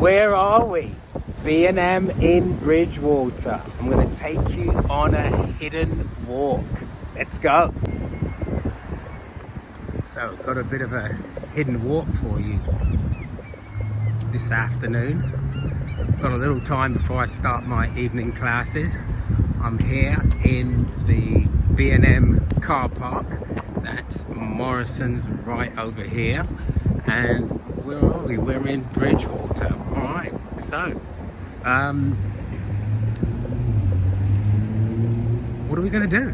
Where are we? B&M in Bridgewater. I'm going to take you on a hidden walk. Let's go. So, got a bit of a hidden walk for you this afternoon. Got a little time before I start my evening classes. I'm here in the B&M car park. That's Morrison's right over here. And where are we? We're in Bridgewater. Alright, so what are we going to do?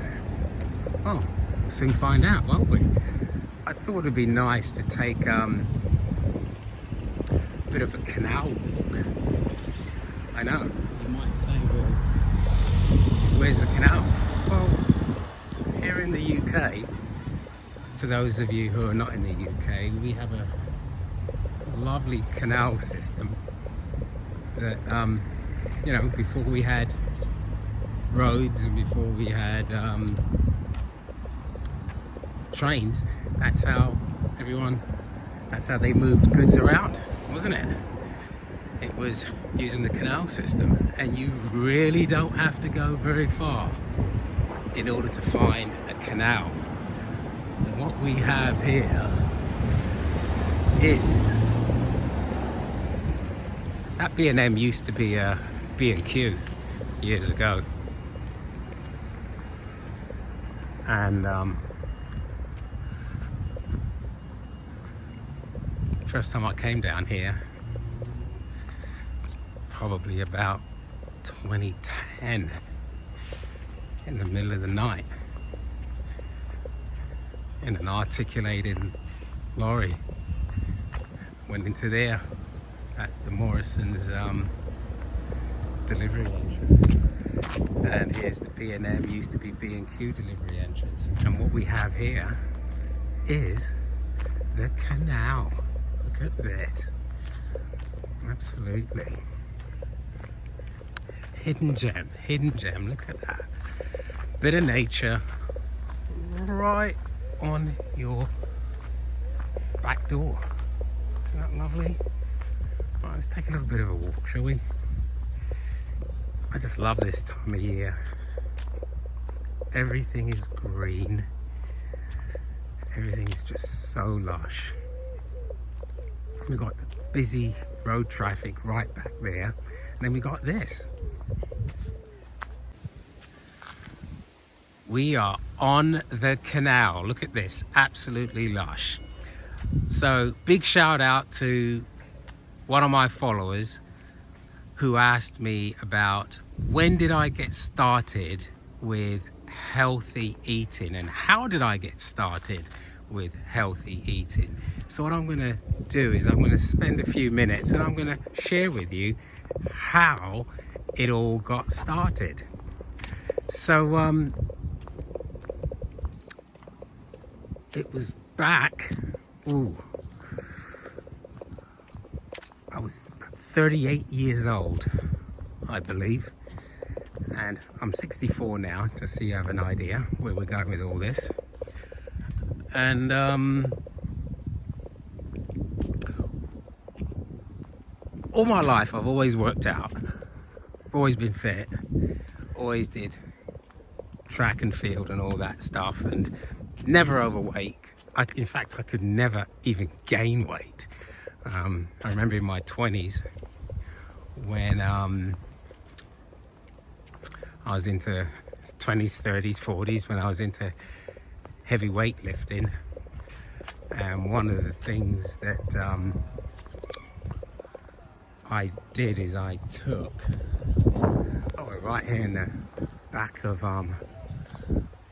Oh, we'll soon find out, won't we? I thought it'd be nice to take a bit of a canal walk. I know, you might say, well, where's the canal? Well, here in the UK, for those of you who are not in the UK, we have a lovely canal system that, you know, before we had roads and before we had trains, that's how they moved goods around, wasn't it? It was using the canal system, and you really don't have to go very far in order to find a canal. And what we have here is that B&M used to be a B&Q years ago, and first time I came down here was probably about 2010, in the middle of the night, in an articulated lorry. Went into there. That's the Morrison's delivery entrance, and here's the B&M, used to be B&Q delivery entrance. And what we have here is the canal. Look at this. Absolutely. Hidden gem, look at that. Bit of nature right on your back door. Isn't that lovely? Right, let's take a little bit of a walk, shall we? I just love this time of year. Everything is green. Everything is just so lush. We've got the busy road traffic right back there. And then we got this. We are on the canal. Look at this, absolutely lush. So big shout out to one of my followers who asked me about when did I get started with healthy eating and how did I get started with healthy eating. So what I'm going to do is I'm going to spend a few minutes and I'm going to share with you how it all got started. So it was back, I was 38 years old, I believe, and I'm 64 now, just so you have an idea where we're going with all this. And all my life I've always worked out, always been fit, always did track and field and all that stuff, and never overweight. In fact, I could never even gain weight. I remember in my 20s when I was into 20s, 30s, 40s, when I was into heavy weightlifting. And one of the things that I did is I took, we're right here in the back of not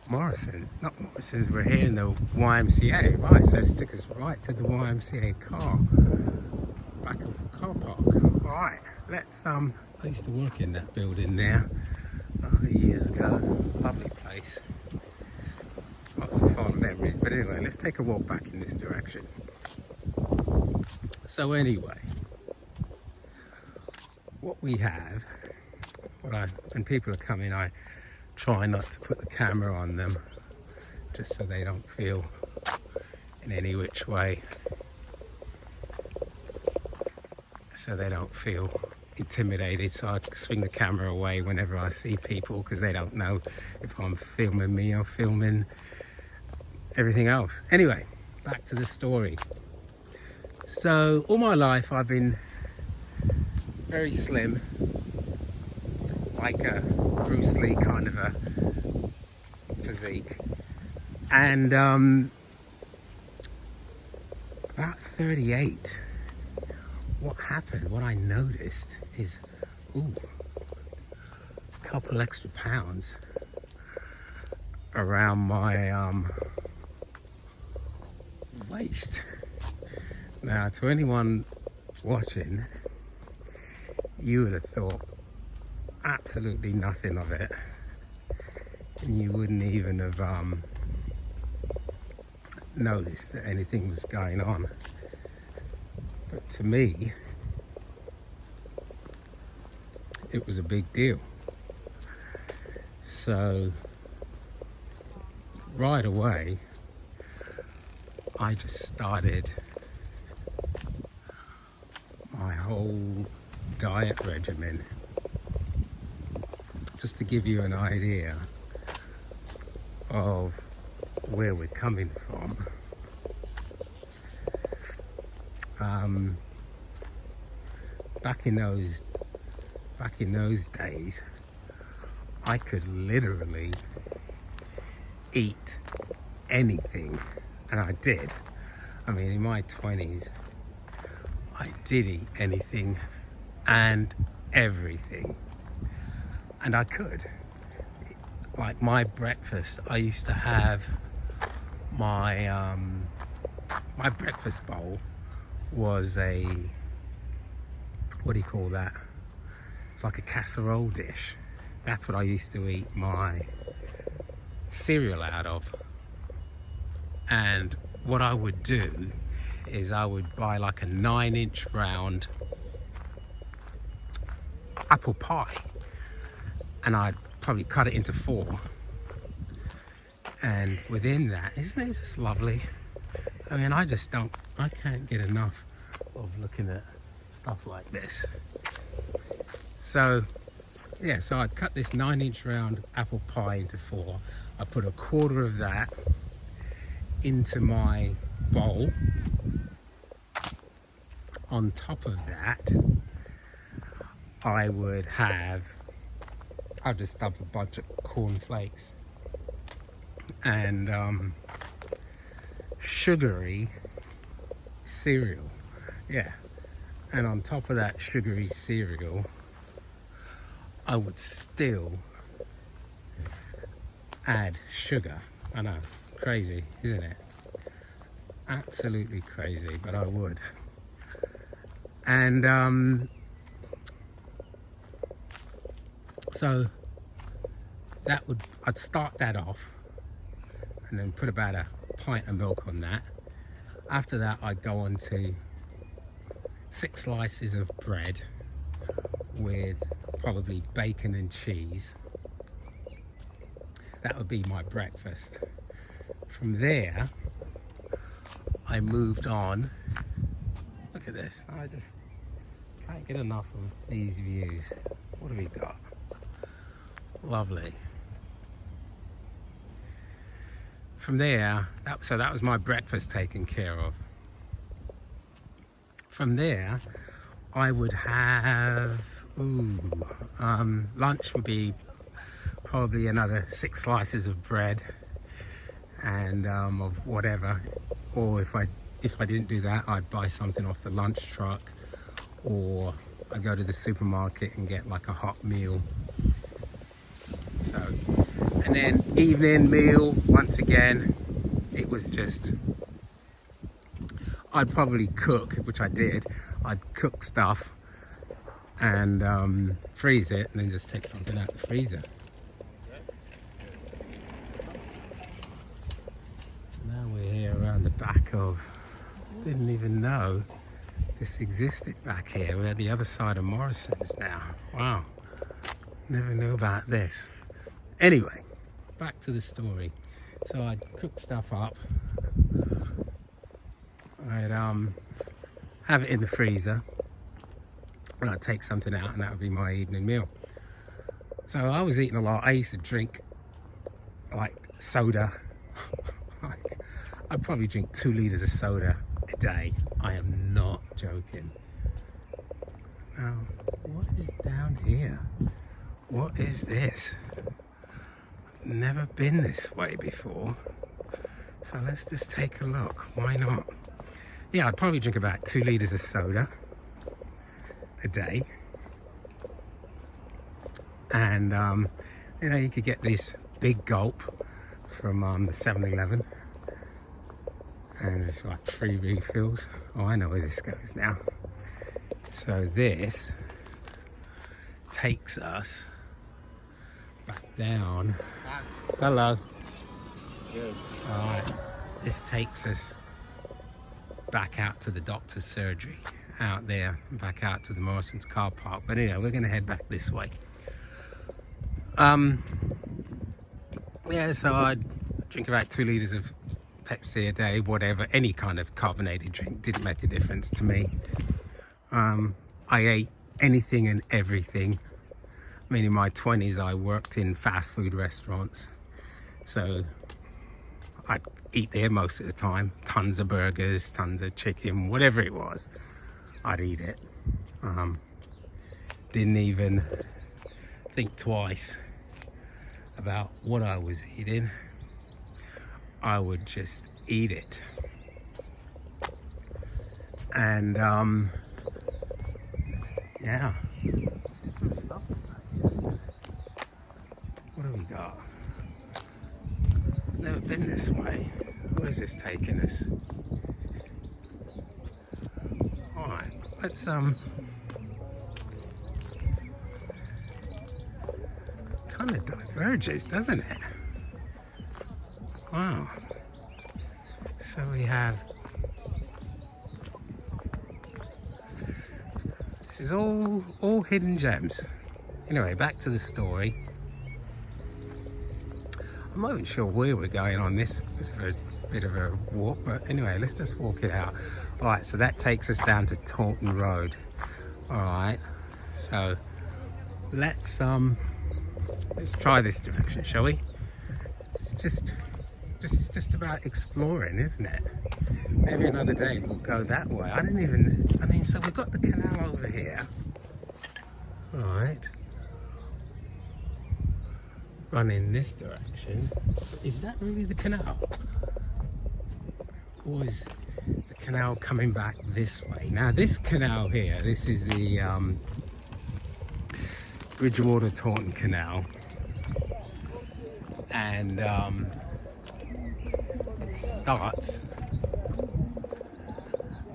Morrison's, we're here in the YMCA, right, so it took us right to the YMCA back of the car park. Right, let's, I used to work in that building there years ago, lovely place, lots of fond memories, but anyway, let's take a walk back in this direction. So anyway, what we have, when people are coming, I try not to put the camera on them just so they don't feel in any which way so they don't feel intimidated. So I swing the camera away whenever I see people, because they don't know if I'm filming me or filming everything else. Anyway, back to the story. So all my life I've been very slim, like a Bruce Lee kind of a physique, and about 38, what happened, what I noticed is, a couple extra pounds around my waist. Now, to anyone watching, you would have thought absolutely nothing of it, and you wouldn't even have noticed that anything was going on. But to me, it was a big deal. So right away, I just started my whole diet regimen. Just to give you an idea of where we're coming from. Back in those days, I could literally eat anything, and I did. I mean, in my 20s, I did eat anything and everything, and I could. Like my breakfast, I used to have my my breakfast bowl was a, what do you call that? It's like a casserole dish. That's what I used to eat my cereal out of. And what I would do is I would buy like a 9-inch round apple pie, and I'd probably cut it into 4. And within that, isn't it just lovely? I mean, I can't get enough of looking at stuff like this. So yeah, so I'd cut this 9-inch round apple pie into 4. I put a quarter of that into my bowl. On top of that, I'd just dump a bunch of cornflakes and sugary cereal. Yeah, and on top of that sugary cereal, I would still add sugar. I know, crazy, isn't it? Absolutely crazy, but I would. And so I'd start that off and then put about a pint of milk on that. After that, I'd go on to 6 slices of bread with probably bacon and cheese. That would be my breakfast. From there, I moved on. Look at this. I just can't get enough of these views. What have we got? Lovely. From there, so that was my breakfast taken care of. From there, I would have, lunch would be probably another 6 slices of bread and of whatever. Or if I didn't do that, I'd buy something off the lunch truck, or I'd go to the supermarket and get like a hot meal. So, and then evening meal, once again, it was just, I'd probably cook, which I did. I'd cook stuff and freeze it, and then just take something out the freezer. Now we're here around the back of, didn't even know this existed back here. We're at the other side of Morrison's now. Wow, never knew about this. Anyway, back to the story. So I'd cook stuff up. I'd have it in the freezer, and I'd take something out, and that would be my evening meal. So I was eating a lot. I used to drink like soda. Like, I'd probably drink 2 liters of soda a day. I am not joking. Now, what is down here? What is this? Never been this way before. So let's just take a look. Why not? Yeah, I'd probably drink about 2 liters of soda a day. And, you know, you could get this big gulp from the 7-Eleven. And it's like free refills. Oh, I know where this goes now. So this takes us back down. Hello. Cheers. All right. This takes us back out to the doctor's surgery out there, back out to the Morrison's car park. But anyway, we're going to head back this way. Yeah, so I'd drink about 2 liters of Pepsi a day, whatever, any kind of carbonated drink, didn't make a difference to me. I ate anything and everything. I mean, in my 20s, I worked in fast food restaurants. So I'd eat there most of the time. Tons of burgers, tons of chicken, whatever it was, I'd eat it. Didn't even think twice about what I was eating. I would just eat it. And yeah, this is really lovely. What do we got? Never been this way. Where is this taking us? All right, let's kind of diverges, doesn't it? Wow. So we have, this is all hidden gems. Anyway, back to the story. I'm not even sure where we're going on this bit of a walk, but anyway, let's just walk it out. All right, so that takes us down to Taunton Road. All right, so let's try this direction, shall we? It's just about exploring, isn't it? Maybe another day we'll go that way. I mean, so we've got the canal over here. All right. Run in this direction. Is that really the canal? Or is the canal coming back this way? Now this canal here, this is the Bridgewater Taunton Canal. And it starts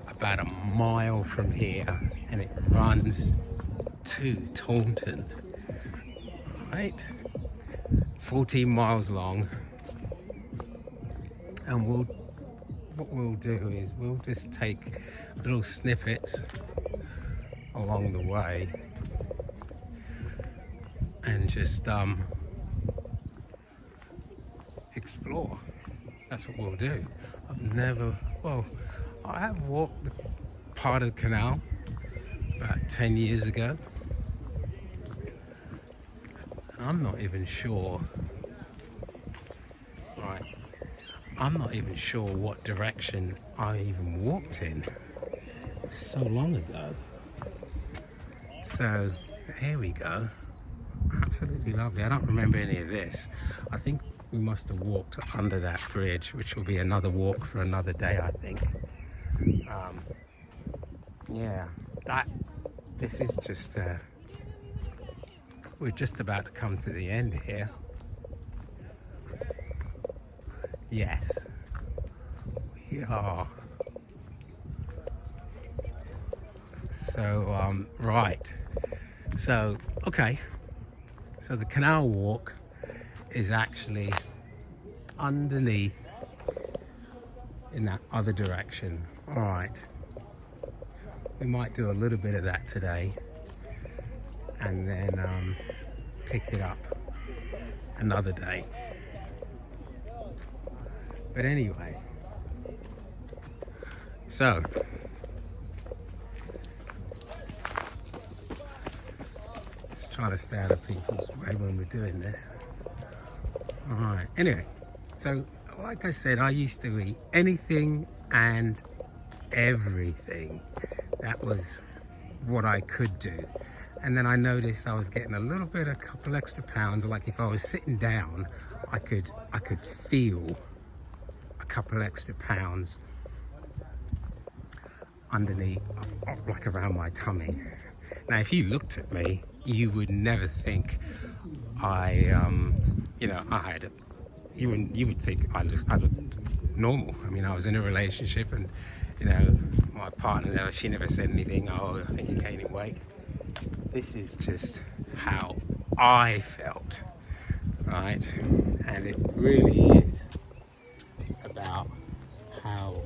about a mile from here and it runs to Taunton. Right? 14 miles long, and what we'll do is we'll just take little snippets along the way and just explore. That's what we'll do. I have walked the part of the canal about 10 years ago. I'm not even sure. Right. I'm not even sure what direction I even walked in. It was so long ago. So here we go. Absolutely lovely. I don't remember any of this. I think we must have walked under that bridge, which will be another walk for another day, I think. Yeah, this is just we're just about to come to the end here. Yes, we are. So, right. So, okay. So the canal walk is actually underneath in that other direction. All right. We might do a little bit of that today and then pick it up another day. But anyway, so Trying to stay out of people's way when we're doing this. All right, anyway, so like I said, I used to eat anything and everything. That was what I could do. And then I noticed I was getting a couple extra pounds. Like if I was sitting down, I could feel a couple extra pounds underneath, like around my tummy. Now, if you looked at me, you would never think you would think I looked normal. I mean, I was in a relationship, and my partner, she never said anything. Oh, I think you're gaining weight. This is just how I felt, right? And it really is about how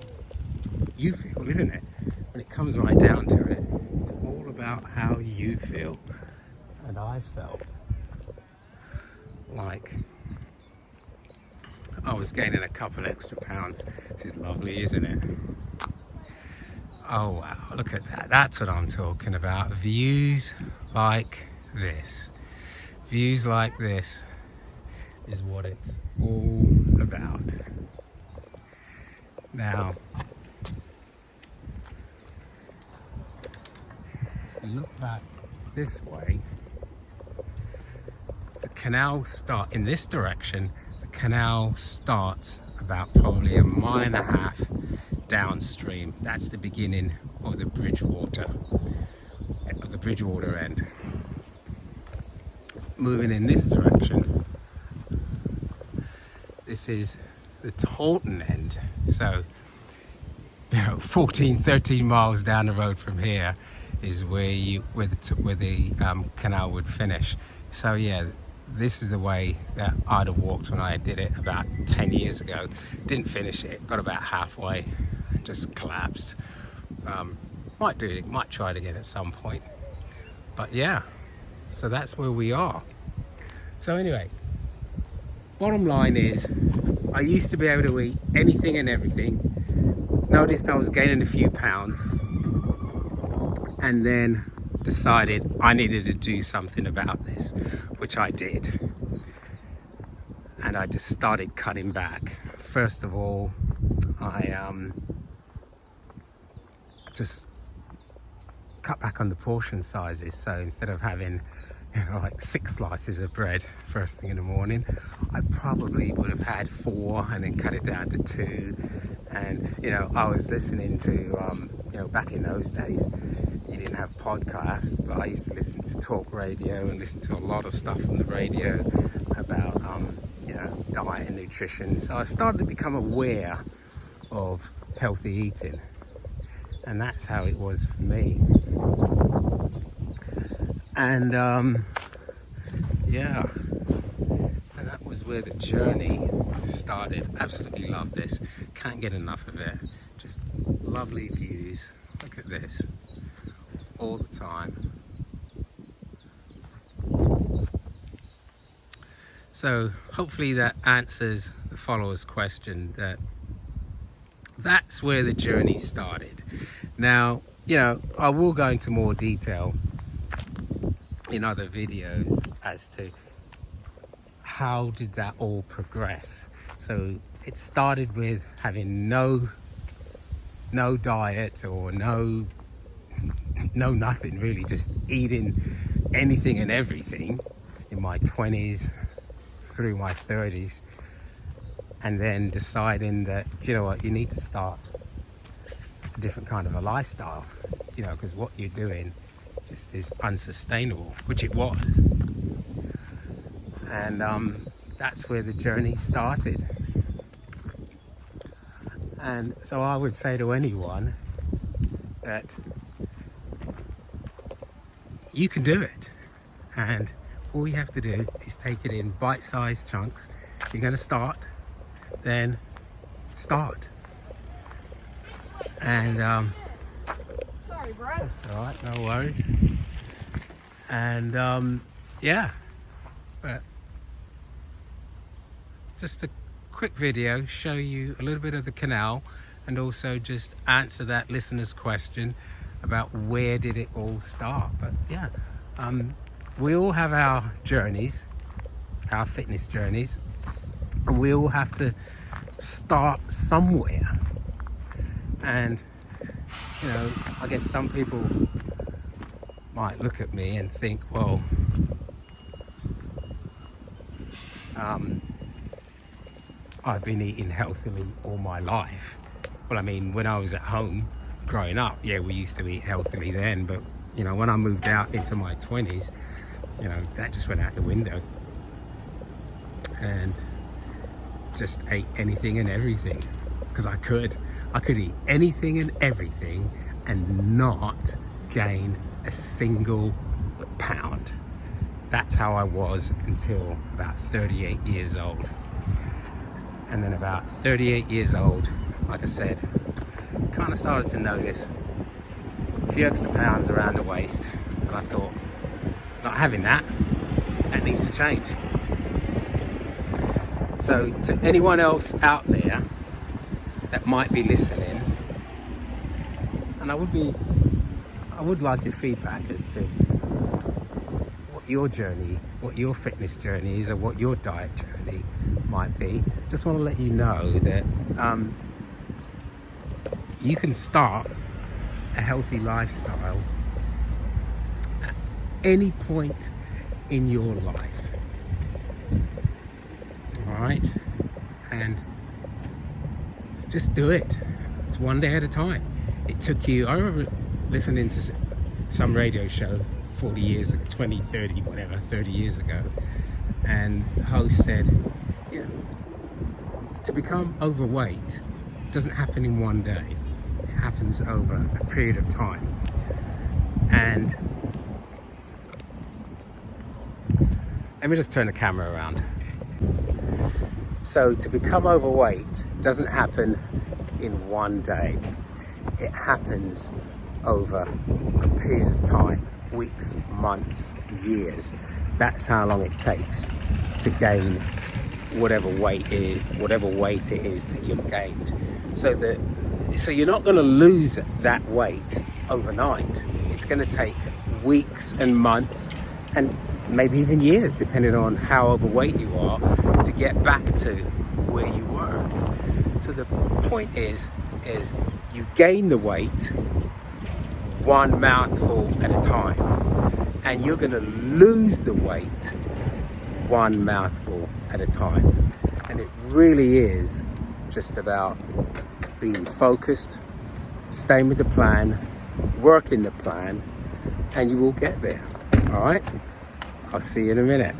you feel, isn't it? When it comes right down to it, it's all about how you feel. And I felt like I was gaining a couple extra pounds. This is lovely, isn't it? Oh wow, look at that. That's what I'm talking about. Views like this. Views like this is what it's all about. Now, if you look back this way, the canal in this direction, the canal starts about probably 1.5 miles downstream. That's the beginning of the Bridgewater end. Moving in this direction, this is the Taunton end. So 13 miles down the road from here is where the canal would finish. So yeah, this is the way that I'd have walked when I did it about 10 years ago. Didn't finish it, got about halfway and just collapsed. Might try it again at some point. But yeah, so that's where we are. So anyway, bottom line is, I used to be able to eat anything and everything. Noticed I was gaining a few pounds, and then decided I needed to do something about this, which I did. And I just started cutting back. First of all, I just cut back on the portion sizes. So instead of having like 6 slices of bread first thing in the morning, I probably would have had 4 and then cut it down to 2. And I was listening to back in those days, you didn't have podcasts, but I used to listen to talk radio and listen to a lot of stuff on the radio about diet and nutrition. So I started to become aware of healthy eating, and that's how it was for me. And yeah, and that was where the journey started. Absolutely love this, can't get enough of it. Just lovely views. Look at this all the time. So hopefully that answers the follower's question, that's where the journey started. Now, I will go into more detail in other videos as to how did that all progress. So it started with having no diet or no nothing really, just eating anything and everything in my 20s through my 30s, and then deciding that you need to start a different kind of a lifestyle, because what you're doing just is unsustainable, which it was. And that's where the journey started. And so I would say to anyone that you can do it, and all you have to do is take it in bite-sized chunks. If you're going to start, then start. And sorry, bro. that's all right, no worries. And yeah, but just a quick video, show you a little bit of the canal, and also just answer that listener's question about where did it all start. But yeah, we all have our journeys, our fitness journeys, and we all have to start somewhere. And you know, I guess some people might look at me and think, well, I've been eating healthily all my life. Well, I mean, when I was at home growing up, yeah, we used to eat healthily then, but you know, when I moved out into my 20s, you know, that just went out the window, and just ate anything and everything because I could eat anything and everything and not gain a single pound. That's how I was until about 38 years old. And then about 38 years old, like I said, kind of started to notice a few extra pounds around the waist, and I thought, not having that needs to change. So to anyone else out there that might be listening, and I would like your feedback as to what your journey, what your fitness journey is, or what your diet journey might be. Just want to let you know that you can start a healthy lifestyle at any point in your life. All right, and just do it. It's one day at a time. It took you, I remember listening to some radio show 40 years ago, 20, 30, whatever, 30 years ago, and the host said, you know, to become overweight doesn't happen in one day. It happens over a period of time. And let me just turn the camera around. So to become overweight doesn't happen in one day. It happens over a period of time, weeks, months, years. That's how long it takes to gain whatever weight it is that you've gained. So you're not going to lose that weight overnight. It's going to take weeks and months and maybe even years, depending on how overweight you are, to get back to where you were. So the point is you gain the weight one mouthful at a time, and you're going to lose the weight one mouthful at a time. And it really is just about being focused, staying with the plan, working the plan, and you will get there. All right, I'll see you in a minute.